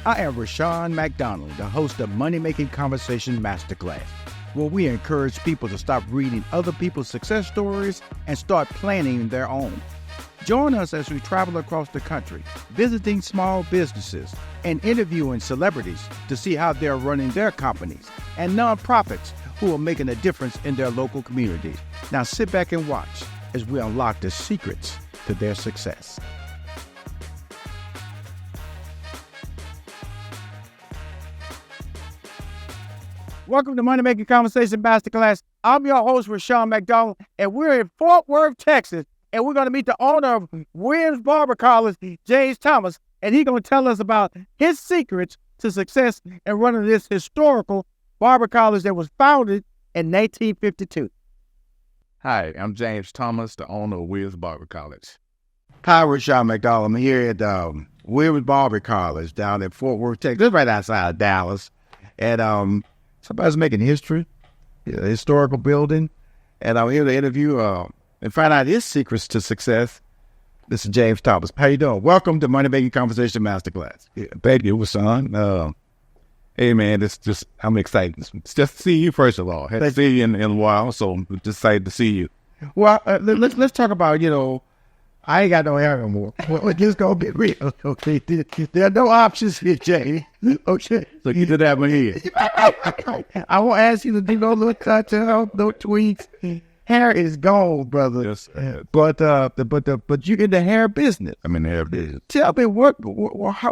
I am Rashawn McDonald, the host of Money Making Conversation Masterclass, where we encourage people to stop reading other people's success stories and start planning their own. Join us as we travel across the country, visiting small businesses and interviewing celebrities to see how they're running their companies and nonprofits who are making a difference in their local communities. Now sit back and watch as we unlock the secrets to their success. Welcome to Money Making Conversation Masterclass. I'm your host, Rashawn McDonald, and we're in Fort Worth, Texas, and we're going to meet the owner of Williams Barber College, James Thomas, and he's going to tell us about his secrets to success in running this historical barber college that was founded in 1952. Hi, I'm James Thomas, the owner of Williams Barber College. Hi, Rashawn McDonald. I'm here at Williams Barber College down in Fort Worth, Texas. Just right outside of Dallas. And somebody's making history, a historical building, and I'm here to interview and find out his secrets to success. This is James Thomas. How you doing? Welcome to Money Making Conversation Masterclass. Yeah, thank you, son. Hey, man, I'm excited. It's just to see you, first of all. Hadn't seen you in a while, so I'm just excited to see you. Well, let's talk about, I ain't got no hair no more. We're just going to be real, okay? There are no options here, Jay. Okay. So you did have my head. I won't ask you to do no little cut, no tweaks. Hair is gone, brother. Yes. But you in the hair business. I'm in the hair business. Tell me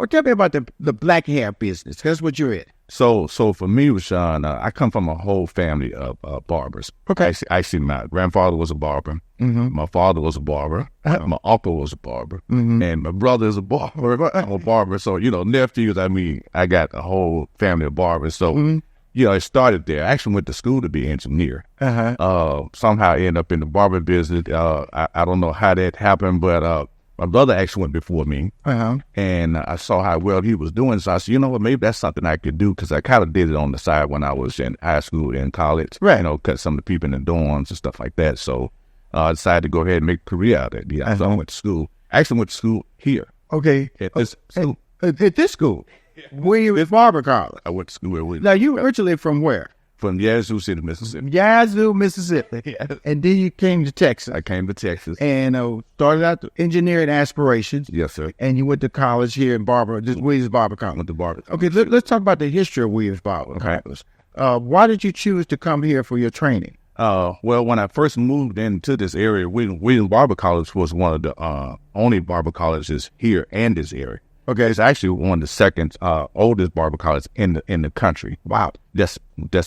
tell me about the black hair business. That's what you're in. So for me, Rashawn, I come from a whole family of barbers. Okay. Actually, my grandfather was a barber. Mm-hmm. My father was a barber. My uncle was a barber. Mm-hmm. And my brother is a barber. I'm a barber. So, nephews, I got a whole family of barbers. So, mm-hmm. It started there. I actually went to school to be an engineer. Somehow I ended up in the barber business. I don't know how that happened, but my brother actually went before me. And I saw how well he was doing. So I said, maybe that's something I could do, because I kind of did it on the side when I was in high school and college. Right. Cut some of the people in the dorms and stuff like that. So I decided to go ahead and make a career out of it. Yeah. So I went to school. I actually went to school here. Okay. At this school. At this school? Williams Barber College. I went to school with Now, you originally from where? From Yazoo City, Mississippi. Yazoo, Mississippi. Yes. And then you came to Texas. I came to Texas. And started out the engineering aspirations. Yes, sir. And you went to college here in Williams Barber College. Went to Barber. Okay, let's talk about the history of Williams Barber College. Why did you choose to come here for your training? Well, when I first moved into this area, Williams Barber College was one of the only barber colleges here in this area. Okay, it's actually one of the second oldest barber colleges in the country. Wow, that's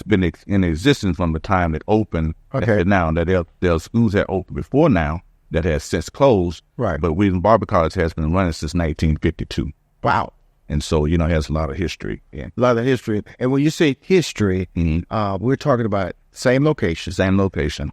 been in existence from the time it opened. Okay, now that there are schools that opened before now that has since closed. Right, but Williams Barber College has been running since 1952. Wow, and so it has a lot of history. Yeah, a lot of history. And when you say history, we're talking about same location.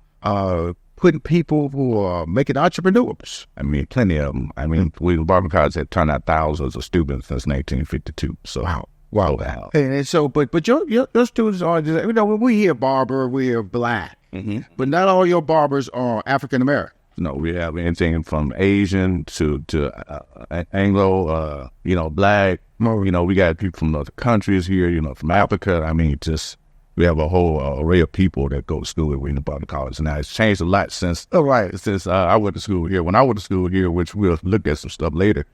Putting people who are making entrepreneurs. I mean, plenty of them. I mean, Williams Barber College had turned out thousands of students since 1952. So, wow. And so, but your students are, when we hear barber, we hear black. Mm-hmm. But not all your barbers are African American. No, we have anything from Asian to Anglo, black. We got people from other countries here, from Africa. I mean, we have a whole array of people that go to school at Williams Barber College. Now, it's changed a lot since I went to school here. When I went to school here, which we'll look at some stuff later,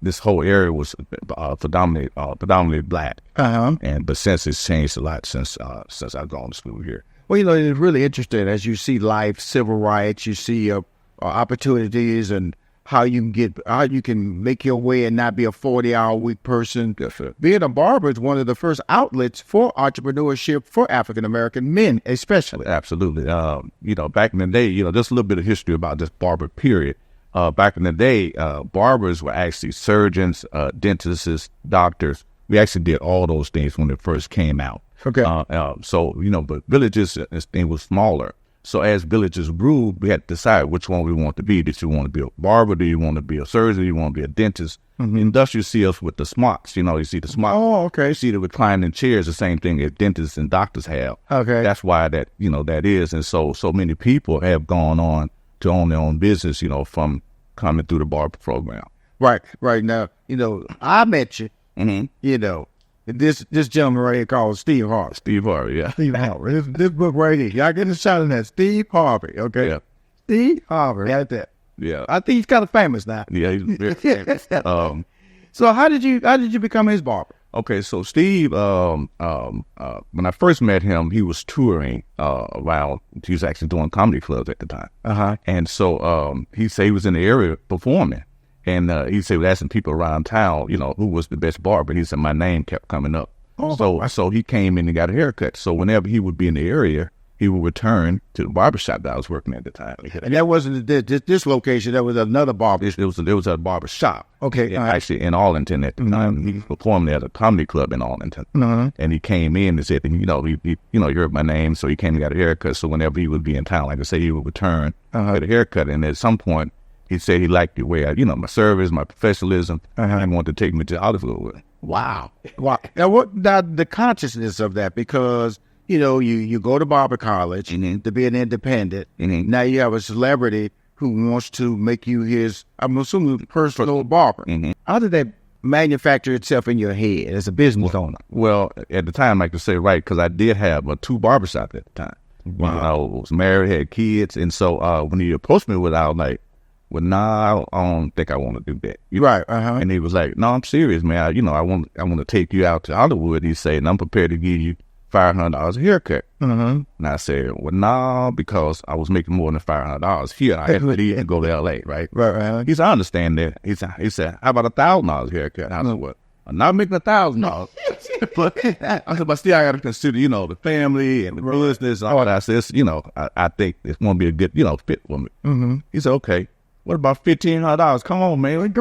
this whole area was predominantly black. But since it's changed a lot since I've gone to school here. Well, it's really interesting as you see life, civil rights, you see opportunities and how you can make your way and not be a 40-hour week person. Yes, sir. Being a barber is one of the first outlets for entrepreneurship for African-American men, especially. Absolutely. Back in the day, just a little bit of history about this barber period. Back in the day, barbers were actually surgeons, dentists, doctors. We actually did all those things when it first came out. Okay. But villages, it was smaller. So as villages grew, we had to decide which one we want to be. Did you want to be a barber? Do you want to be a surgeon? Do you want to be a dentist? Mm-hmm. Industrial see us with the smocks. You see the smocks. Oh, okay. You see the reclining chairs, the same thing as dentists and doctors have. Okay. That's why that is. And so many people have gone on to own their own business, from coming through the barber program. Right. Now, I met you You know, this gentleman right here called Steve Harvey. Steve Harvey, yeah. Steve Harvey. This book right here. Y'all get a shot of that. Steve Harvey, okay? Yeah. Steve Harvey. Got that. Yeah. I think he's kind of famous now. Yeah, he's very famous. So how did you become his barber? Okay, so Steve, when I first met him, he was touring around. He was actually doing comedy clubs at the time. And so he said he was in the area performing. And he said, asking people around town, you know, who was the best barber. He said, my name kept coming up. So he came in and got a haircut. So whenever he would be in the area, he would return to the barbershop that I was working at the time. And that wasn't this location. That was another barber. It was a barber shop. Okay. Actually, in Arlington at the time. He performed at a comedy club in Arlington. And he came in and said, you know, he heard my name, so he came and got a haircut. So whenever he would be in town, like I say, he would return, get a haircut. And at some point, he said he liked the way my service, my professionalism, and he wanted to take me to Hollywood. Wow. Now the consciousness of that, because you go to barber college to be an independent. Now you have a celebrity who wants to make you his, I'm assuming, personal barber. How did that manufacture itself in your head as a business owner? Well, at the time, like to say, right, because I did have 2 barbershops at the time. I was married, had kids, and so when he approached me with, I was like, well, nah, I don't think I want to do that. Right. And he was like, no, I'm serious, man. I want to take you out to Hollywood. He said, and I'm prepared to give you $500 a haircut. And I said, well, nah, because I was making more than $500 here. I had to leave and go to LA, right? Right. He said, I understand that. He said, how about $1,000 haircut? I said, what? I'm not making $1,000. But I said, but still, I got to consider, the family and the business. And all that. I said, I think it's going to be a good, fit for me. He said, okay. What about $1,500? Come on, man.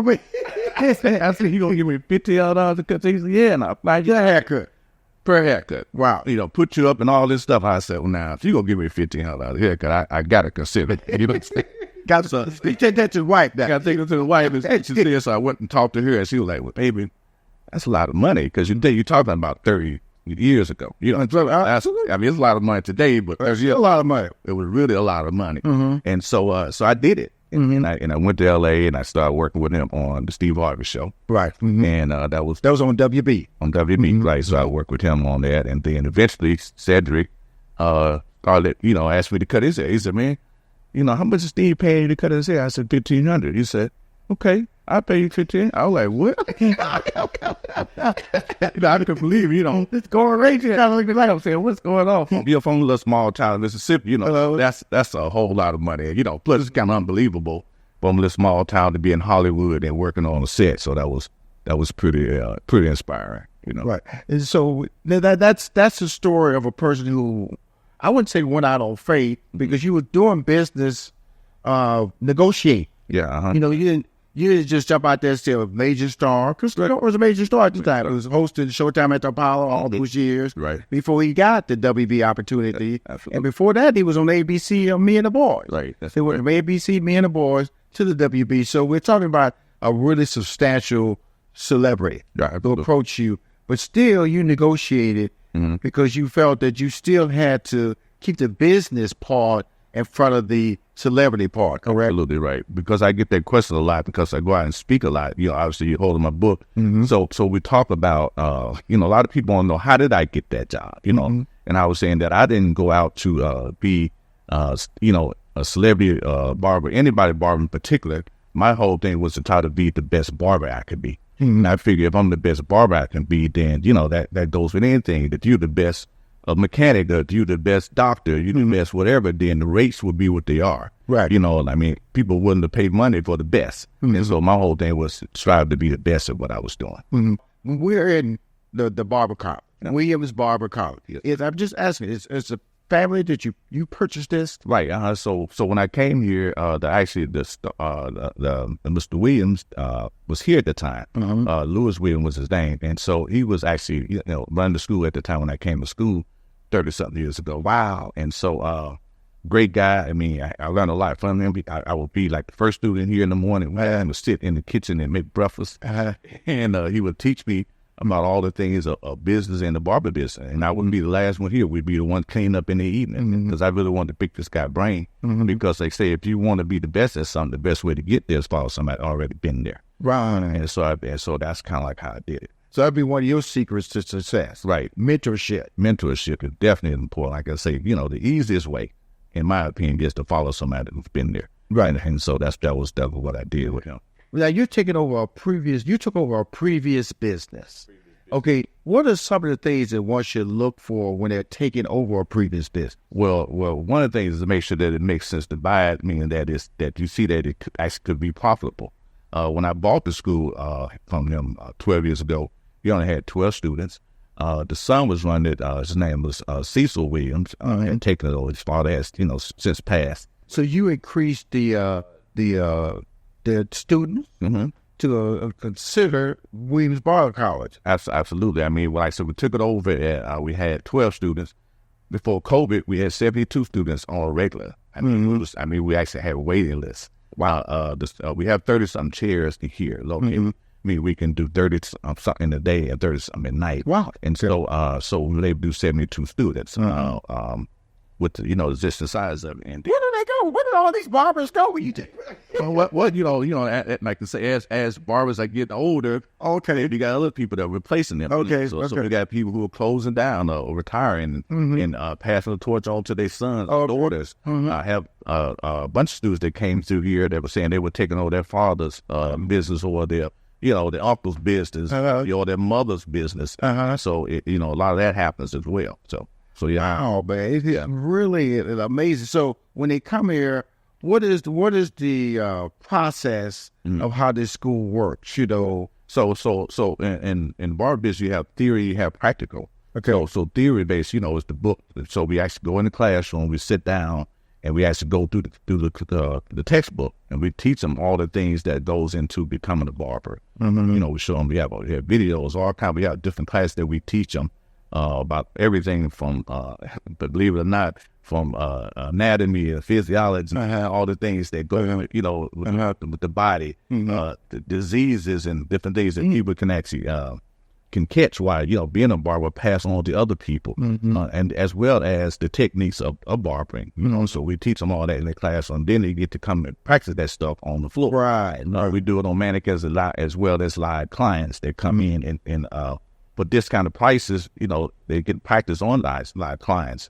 I said, you going to give me $1,500 to cut? He said, yeah. And I get a haircut. Per haircut. Wow. Put you up and all this stuff. I said, well, now, if you're going to give me $1,500 haircut, I got to consider it. Got to take that to the wife. I got to take it to the wife. And she said, so I went and talked to her, and she was like, well, baby, that's a lot of money, because you're talking about 30 years ago. It's a lot of money today, but there's a lot of money. It was really a lot of money. And so I did it. And I went to LA and I started working with him on the Steve Harvey show. Right. And that was on WB. On WB, right. So I worked with him on that. And then eventually Cedric started, asked me to cut his hair. He said, man, how much is Steve paying you to cut his hair? I said, $1,500. He said, okay, I'll pay you $1,500. I was like, what? I couldn't believe, it's going crazy. I'm saying, what's going on? You're from a little small town in Mississippi, that's a whole lot of money. Plus it's kind of unbelievable from a little small town to be in Hollywood and working on a set. So that was pretty inspiring, Right. And so that's the story of a person who, I wouldn't say went out on faith, because you were doing business, negotiate. Yeah. You didn't just jump out there and say a major star, because he was a major star at the time. He was hosting Showtime at the Apollo all those years before he got the WB opportunity. Absolutely. And before that, he was on ABC, Me and the Boys. Right. They went from ABC, Me and the Boys to the WB. So we're talking about a really substantial celebrity who approached you. But still, you negotiated because you felt that you still had to keep the business part in front of the celebrity part, correct? Absolutely right. Because I get that question a lot, because I go out and speak a lot. Obviously you're holding my book. So we talk about, a lot of people want to know, how did I get that job? And I was saying that I didn't go out to be, a celebrity barber, anybody barber in particular. My whole thing was to try to be the best barber I could be. And I figure if I'm the best barber I can be, then, that goes with anything, that you're the best mechanic, that you're the best doctor, you're the best whatever, then the rates would be what they are. Right. People willing to pay money for the best. And so my whole thing was to strive to be the best at what I was doing. We're in the barber college. Williams Barber College. I'm just asking, it's a family that you purchased this? Right. So when I came here, Mr. Williams was here at the time. Lewis Williams was his name, and so he was actually running the school at the time when I came to school 30-something years ago. Wow. And so great guy. I learned a lot from him. I would be like the first student here in the morning. I would sit in the kitchen and make breakfast, and he would teach me about all the things of business and the barber business. And I wouldn't be the last one here. We'd be the one cleaning up in the evening, because I really wanted to pick this guy's brain, because they say if you want to be the best at something, the best way to get there is follow somebody already been there. Right. And so that's kind of like how I did it. So that'd be one of your secrets to success. Right. Mentorship. Mentorship is definitely important. Like I say, you know, the easiest way, in my opinion, is to follow somebody who's been there. Right. And so that was what I did with him. Now you took over a previous business. Okay. What are some of the things that one should look for when they're taking over a previous business? Well, one of the things is to make sure that it makes sense to buy it, meaning that you see that it actually could be profitable. When I bought the school from him 12 years ago, he only had 12 students. The son was running it. His name was Cecil Williams, and taken it over. His father has, you know, since passed. So you increased the students to consider Williams Barber College. Absolutely. I mean, like I said, we took it over. We had 12 students. Before COVID, we had 72 students on a regular. I mean, we actually had a waiting list. Wow. We have 30-something chairs here located. I mean, we can do 30-something in a day and 30-something at night. Wow. And so we were able to do 72 students with the, you know, just the size of it. And where do they go? Where did all these barbers go when you take? What you know, like I say, as barbers are getting older, you got other people that are replacing them. So we got people who are closing down or retiring and passing the torch on to their sons or daughters. I have a bunch of students that came through here that were saying they were taking over their father's business or their, you know, their uncle's business or their mother's business. So you know, a lot of that happens as well. So yeah. Wow, man, it's really amazing. So when they come here, what is the process of how this school works? You know, so in barber business, you have theory, you have practical. Okay. So theory based, you know, is the book. So we actually go in the classroom, we sit down, and we actually go through the textbook, and we teach them all the things that goes into becoming a barber. You know, we show them. We have videos, all kinds. We have different classes that we teach them. About everything from, but believe it or not, from anatomy and physiology, all the things that go, you know, with the body, the diseases and different things that people can actually can catch while, you know, being a barber, pass on to other people, and as well as the techniques of barbering. You know, so we teach them all that in the class, and then they get to come and practice that stuff on the floor. Right. We do it on mannequins as well as live clients that come in and but this kind of prices, you know, they get practice on live clients.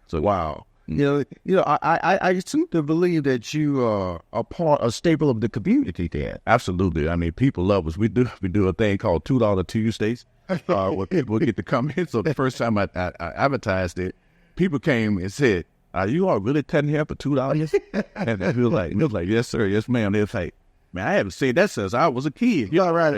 So wow. You know, I seem to believe that you are a staple of the community there. Absolutely. I mean, people love us. We do a thing called $2 Tuesdays, where people get to come in. So the first time I advertised it, people came and said, "Are you all really cutting hair for $2?" And he was like, "Yes, sir. Yes, ma'am." They was like, "Man, I haven't seen that since I was a kid." Yeah, right.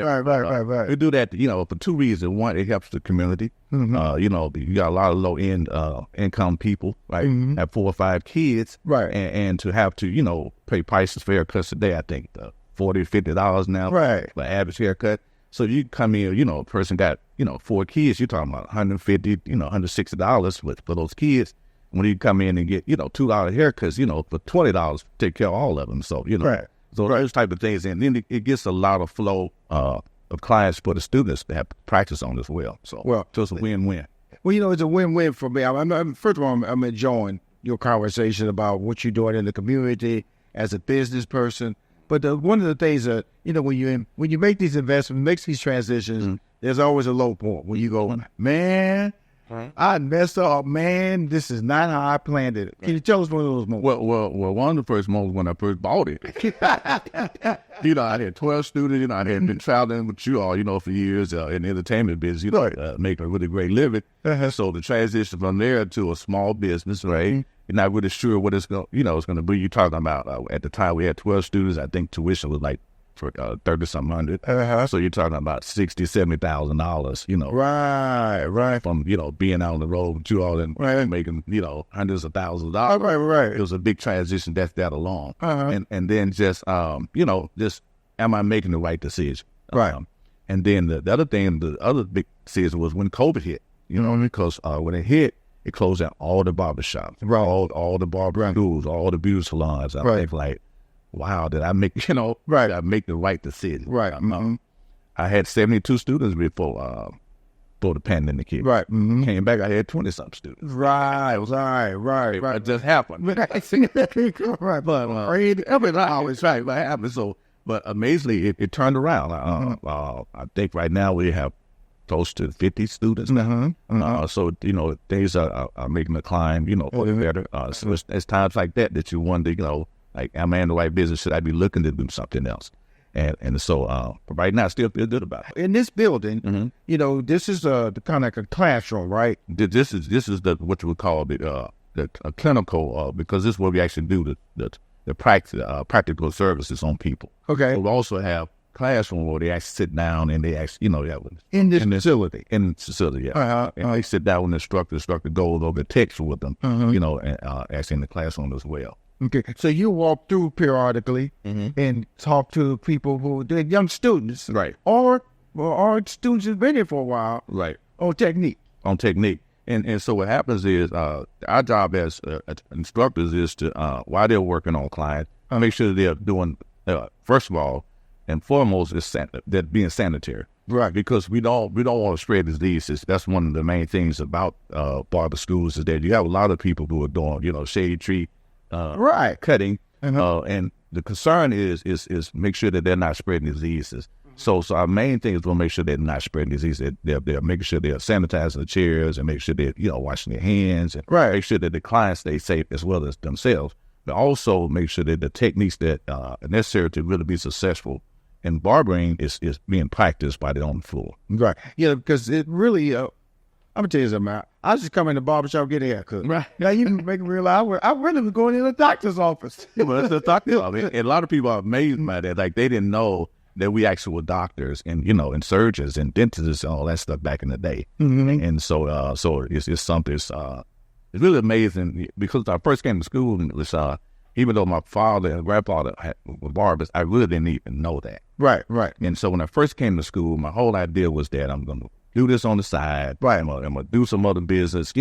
We do that, you know, for two reasons. One, it helps the community. You know, you got a lot of low-end income people, right? Have 4 or 5 kids, right? And to have to, you know, pay prices for haircuts today, I think $40, $50 now, right, for average haircut. So you come in, you know, a person got, you know, 4 kids. You're talking about $150, you know, $160 for those kids. When you come in and get, you know, $2 haircuts, you know, for $20, take care of all of them. So you know. Right. So those type of things, and then it gets a lot of flow of clients for the students to have practice on as well. So it's a win-win. Well, you know, it's a win-win for me. First of all, I'm enjoying your conversation about what you're doing in the community as a business person. But one of the things that, you know, when you make these investments, make these transitions, there's always a low point when you go, man, I messed up, man. This is not how I planned it. Can you tell us one of those moments? Well, one of the first moments when I first bought it, you know, I had 12 students. You know, I had been traveling with you all, you know, for years in the entertainment business. You know, making a really great living. So the transition from there to a small business, right? You're not really sure what it's going, you know, it's going to be. You're talking about at the time we had 12 students. I think tuition was like for 30-something hundred. So you're talking about $60,000-$70,000, you know. Right. From, you know, being out on the road with you all and making, you know, hundreds of thousands of dollars. Right. It was a big transition that along. And then just, you know, just, am I making the right decision? Right. And then the other thing, the other big decision was when COVID hit, you know, because when it hit, it closed down all the barbershops, all the barber schools, all the beauty salons. I think like, wow, did I make, you know, did I make the right decision? Right. I had 72 students before the pandemic hit. Right. Came back, I had 20-something students. Right. It just happened. But always right. What happened? So But amazingly, it turned around. I think right now we have close to 50 students now. So, things are making a climb, for the better. So it's times like that you wonder, like, am I in the right business? Should I be looking to do something else? And so right now, I still feel good about it. In this building, this is kind of like a classroom, right? This is what you would call the clinical, because this is where we actually do the practical services on people. Okay. So we also have classroom where they actually sit down and they actually, in this facility. In the facility, yeah. And they sit down with the instructor goes over the text with them, and actually in the classroom as well. Okay, so you walk through periodically and talk to people they're young students, right? Or students who've been here for a while, right? On technique. And so what happens is our job as instructors is to while they're working on clients, make sure they're doing first of all and foremost is that being sanitary, right? Because we don't want to spread diseases. That's one of the main things about barber schools is that you have a lot of people who are doing shade tree. Cutting, and the concern is make sure that they're not spreading diseases. So our main thing is we'll make sure they're not spreading diseases. They're making sure they're sanitizing the chairs and make sure they're washing their hands and make sure that the clients stay safe as well as themselves. But also make sure that the techniques that are necessary to really be successful in barbering is being practiced by their own floor. Right. Yeah, because it really. I'm gonna tell you something, man. I was just coming to the barbershop get a haircut. Right. Now you make me realize I really was going in the doctor's office. Yeah, but it's the doctor's office. And a lot of people are amazed by that. Like they didn't know that we actually were doctors and and surgeons and dentists and all that stuff back in the day. And so it's something. It's really amazing because when I first came to school, and it was even though my father and grandfather were barbers, I really didn't even know that. Right. And so when I first came to school, my whole idea was that I'm going to do this on the side. Right. I'm going to do some other business.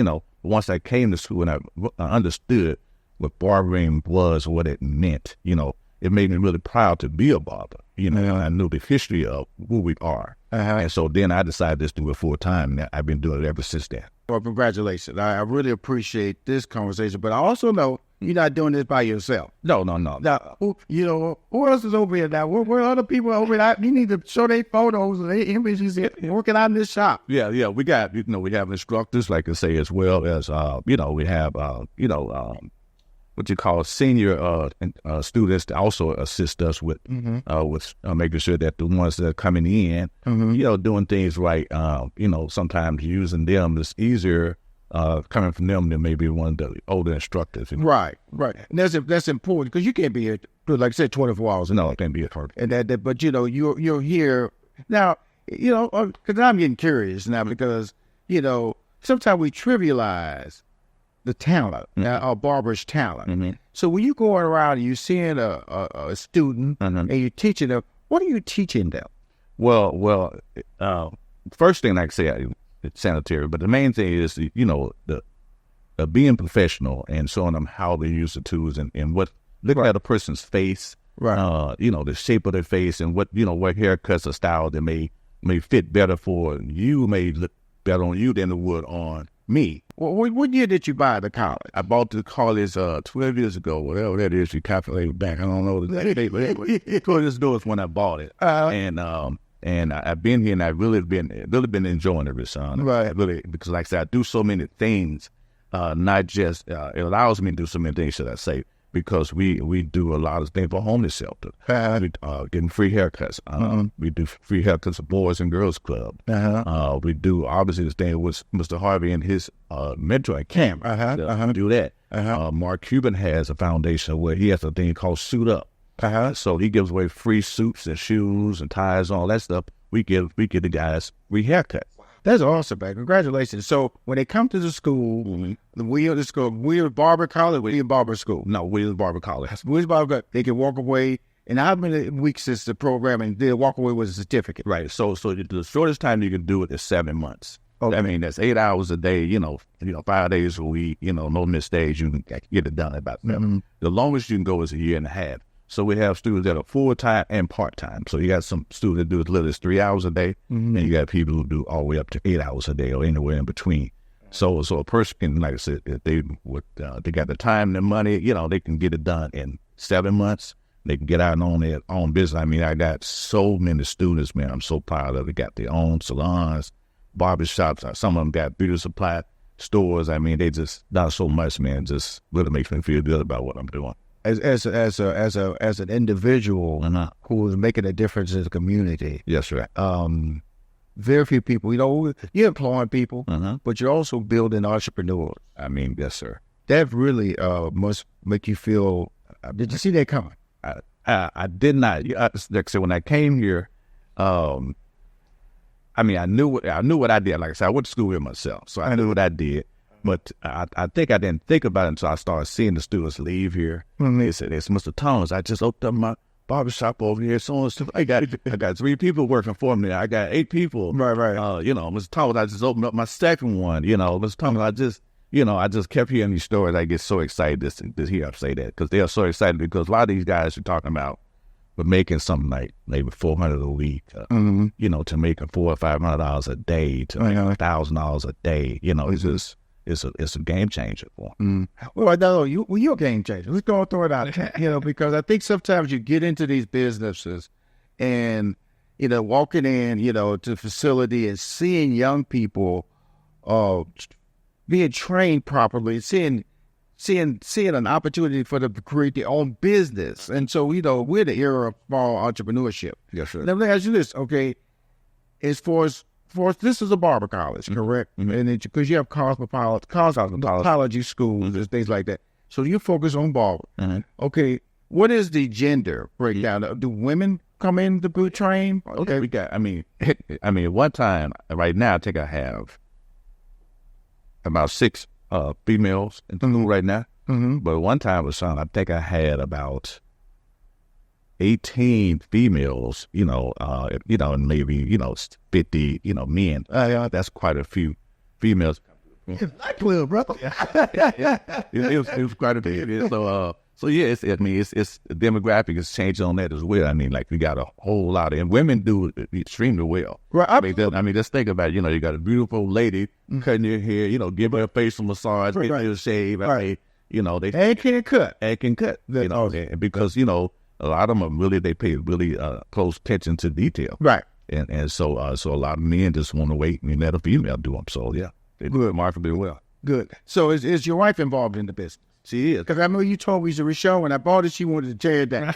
Once I came to school and I understood what barbering was, what it meant, it made me really proud to be a barber. I knew the history of who we are. And so then I decided to do it full time. And I've been doing it ever since then. Well, congratulations. I really appreciate this conversation, but I also know you're not doing this by yourself. No. Now, who else is over here now? Where are other people over there? You need to show their photos and their images working out in this shop. Yeah. We got, we have instructors, like I say, as well as, we have, what you call senior students to also assist us with making sure that the ones that are coming in, doing things right. Sometimes using them is easier coming from them than maybe one of the older instructors. Right. And that's important because you can't be here, like I said, 24 hours. No, it can't be here. And but you're here now. Because I'm getting curious now because sometimes we trivialize the talent, our barber's talent. So when you going around and you're seeing a student and you're teaching them, what are you teaching them? Well, first thing I can say, it's sanitary, but the main thing is, the being professional and showing them how they use the tools and looking at a person's face, right? The shape of their face and what haircuts or style that may fit better for you, may look better on you than it would on me. What year did you buy the college? I bought the college 12 years ago, whatever that is. You calculate it back. I don't know the date, but anyway, 12 years ago is when I bought it. And I've been here and I've really been enjoying it, Rashawn. Right. Really, because like I said, I do so many things, not just, it allows me to do so many things, should I say, because we do a lot of things for homeless shelter. Getting free haircuts. We do free haircuts for Boys and Girls Club. We do, obviously, this thing with Mr. Harvey and his mentoring camp. Do that. Mark Cuban has a foundation where he has a thing called Suit Up. So he gives away free suits and shoes and ties and all that stuff. We give the guys free haircuts. That's awesome, man. Congratulations. So when they come to the school, Williams Barber College, Williams Barber School. No, Williams Barber College. Williams Barber, they can walk away. And how many weeks is the program and they'll walk away with a certificate? Right. So the shortest time you can do it is 7 months. Okay. I mean, that's 8 hours a day, 5 days a week, no missed days. You can get it done about 7. The longest you can go is a year and a half. So we have students that are full-time and part-time. So you got some students that do as little as 3 hours a day, and you got people who do all the way up to 8 hours a day or anywhere in between. So a person can, like I said, if they got the time and the money, they can get it done in 7 months. They can get out and own their own business. I mean, I got so many students, man. I'm so proud of. They got their own salons, barbershops. Some of them got beauty supply stores. I mean, they just done so much, man. Just really makes me feel good about what I'm doing. As an individual who is making a difference in the community. Yes, sir. Very few people, you're employing people, but you're also building entrepreneurs. I mean, yes, sir. That really must make you feel. Did you see that coming? I did not. Like I said, when I came here, I mean, I knew what I did. Like I said, I went to school here myself, so I knew what I did. But I think I didn't think about it until I started seeing the students leave here. They said, "It's Mr. Thomas. I just opened up my barbershop over here. So and stuff. I got 3 people working for me. I got 8 people. Right. Mr. Thomas, I just opened up my second one. Mr. Thomas, I just kept hearing these stories. I get so excited to hear them say that because they are so excited because a lot of these guys you're talking about were making something like maybe $400 a week, to making $400 or $500 a day, to making $1,000 a day. It's just it's a game changer for them. Well, no, you're a game changer. Let's go and throw it out, because I think sometimes you get into these businesses and walking in, to the facility and seeing young people being trained properly, seeing an opportunity for them to create their own business. And so, we're the era of small entrepreneurship. Yes, sir. Now, let me ask you this, okay? As far as this is a barber college, correct? And because you have cosmetology schools and things like that. So you focus on barber. Okay, what is the gender breakdown? Do women come in to be trained? Okay, we got. I mean, one time right now, I think I have about 6 females in school right now. But one time was something, I think I had about 18 females, and maybe, 50, men. That's quite a few females. Nightclub, brother. It was quite a bit. So yeah, it's the demographic is changing on that as well. I mean, like we got a whole lot of, and women do it extremely well. Right. I mean, just think about it. You got a beautiful lady cutting your hair, give her a facial massage, get her a shave. Right. They can cut. And can cut. And because a lot of them they pay really close attention to detail. Right. And so a lot of men just want to wait and let a female do them. So yeah, they do it remarkably well. Good. So is your wife involved in the business? She is. Because I know you told me it was a show, and I bought it. She wanted to tear it down.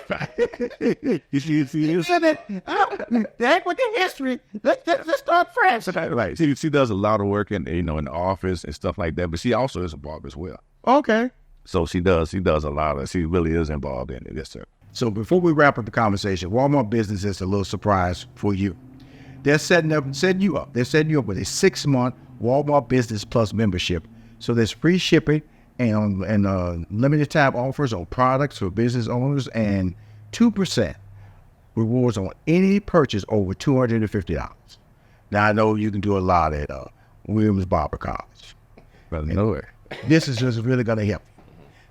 You see, the heck with the history. Let's start fresh. Right. She does a lot of work in the office and stuff like that. But she also is a barber as well. Okay. So she does a lot of. She really is involved in it. Yes, sir. So before we wrap up the conversation, Walmart Business is a little surprise for you. They're setting you up. They're setting you up with a 6-month Walmart Business Plus membership. So there's free shipping and limited time offers on products for business owners and 2% rewards on any purchase over $250. Now I know you can do a lot at Williams Barber College. Brother, no way. This is just really going to help.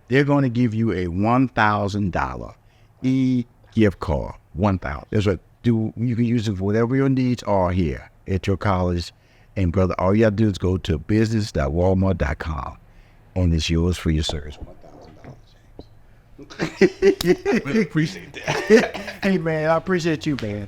They're going to give you a $1,000 e-gift card. 1,000. That's what you can use it for whatever your needs are here at your college. And brother, all you have to do is go to business.walmart.com and it's yours for your service. $1,000, James. I really appreciate that. Hey man, I appreciate you, man.